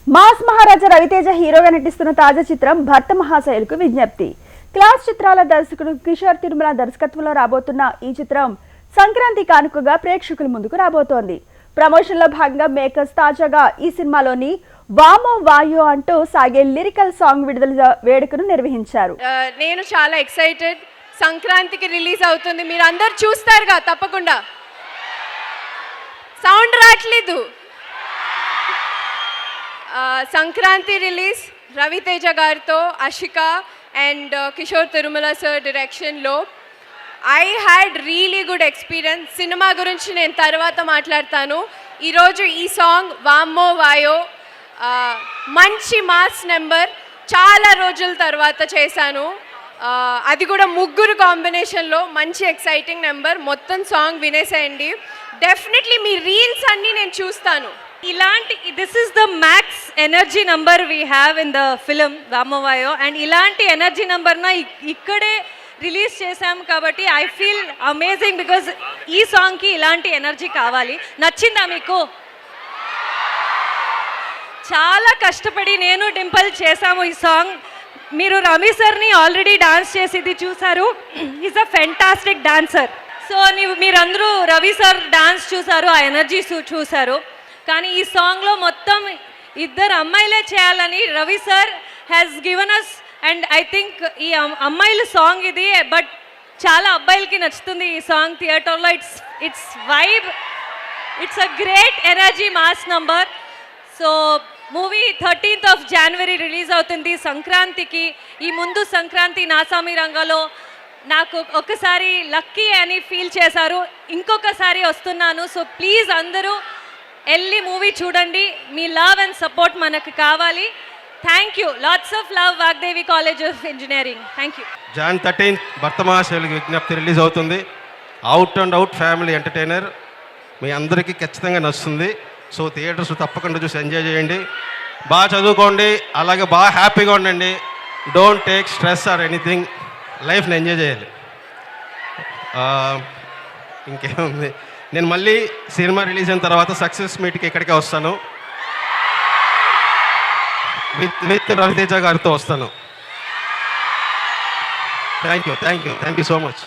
Mass మహారాజా రవితేజ హీరోగా నటిస్తున్న తాజా చిత్రం భర్త మహాశైలుకు విజ్ఞప్తి. క్లాస్ చిత్రాల దర్శకుడు కిషోర్ తిరుమల దర్శకత్వంలో రాబోతున్న ఈ చిత్రం సంక్రాంతి కానుకగా ప్రేక్షకుల ముందుకు రాబోతోంది. ప్రమోషన్ లో భాగంగా మేకర్స్ తాజాగా ఈ సినిమాలోని వామో వాయో అంటూ సాగే లిరికల్ సాంగ్ విడుదల వేడుకను నిర్వహించారు. నేను చాలా ఎక్సైటెడ్. సంక్రాంతికి రిలీజ్ అవుతుంది, మీరు అందరు చూస్తారుగా తప్పకుండా. సౌండ్ రావట్లేదు. సంక్రాంతి రిలీజ్ రవితేజ గారితో, అషిక అండ్ కిషోర్ తిరుమల సార్ డైరెక్షన్లో. I had really good experience. Cinema గురించి నేను తర్వాత మాట్లాడతాను. ఈరోజు ఈ సాంగ్ వామ్మో వాయో మంచి మాస్ నెంబర్, చాలా రోజుల తర్వాత చేశాను. అది కూడా ముగ్గురు కాంబినేషన్లో మంచి ఎక్సైటింగ్ నెంబర్. మొత్తం సాంగ్ వినేసేయండి. డెఫినెట్లీ మీ రీల్స్ అన్నీ నేను చూస్తాను. ఇలాంటి this is the max energy number we have in the film వామోవాయో. అండ్ ఇలాంటి ఎనర్జీ నంబర్న ఇక్కడే రిలీజ్ చేశాం కాబట్టి ఐ ఫీల్ అమేజింగ్ బికాజ్ ఈ సాంగ్కి ఇలాంటి ఎనర్జీ కావాలి. నచ్చిందా మీకు? చాలా కష్టపడి నేను డింపుల్ చేశాము ఈ సాంగ్. మీరు రమి సార్ని ఆల్రెడీ డాన్స్ చేసేది చూసారు. Is a fantastic dancer. So మీరందరూ రవి సార్ డాన్స్ చూసారు, ఆ ఎనర్జీ చూసారు. కానీ ఈ సాంగ్లో మొత్తం ఇద్దరు అమ్మాయిలే చేయాలని Ravi sir has given us. And I think ఈ అమ్మాయిల సాంగ్ ఇది, బట్ చాలా అబ్బాయిలకి నచ్చుతుంది ఈ సాంగ్. థియేటర్లో it's vibe, it's a great energy mass number. So movie 13th January release అవుతుంది సంక్రాంతికి. ఈ ముందు సంక్రాంతి నాసామి రంగంలో నాకు ఒకసారి లక్కీ అని ఫీల్ చేశారు, ఇంకొకసారి వస్తున్నాను. సో ప్లీజ్ అందరూ వెళ్ళి మూవీ చూడండి. మీ లవ్ అండ్ సపోర్ట్ మనకు కావాలి. Thank you. Lots of love, Vagdevi college of engineering. Thank you. Jan 13 భర్త మహాశైలుకి విజ్ఞప్తి రిలీజ్ అవుతుంది. Out and out family entertainer, మీ అందరికీ ఖచ్చితంగా నచ్చుతుంది. సో థియేటర్స్ తప్పకుండా చూసి ఎంజాయ్ చేయండి. బాగా చదువుకోండి, అలాగే బాగా హ్యాపీగా ఉండండి. Don't take stress or anything. లైఫ్ని ఎంజాయ్ చేయాలి. ఇంకేముంది, నేను మళ్ళీ సినిమా రిలీజ్ అయిన తర్వాత సక్సెస్ మీట్కి ఇక్కడికే వస్తాను. విత్ రవితేజ గారితో వస్తాను. Thank you so much.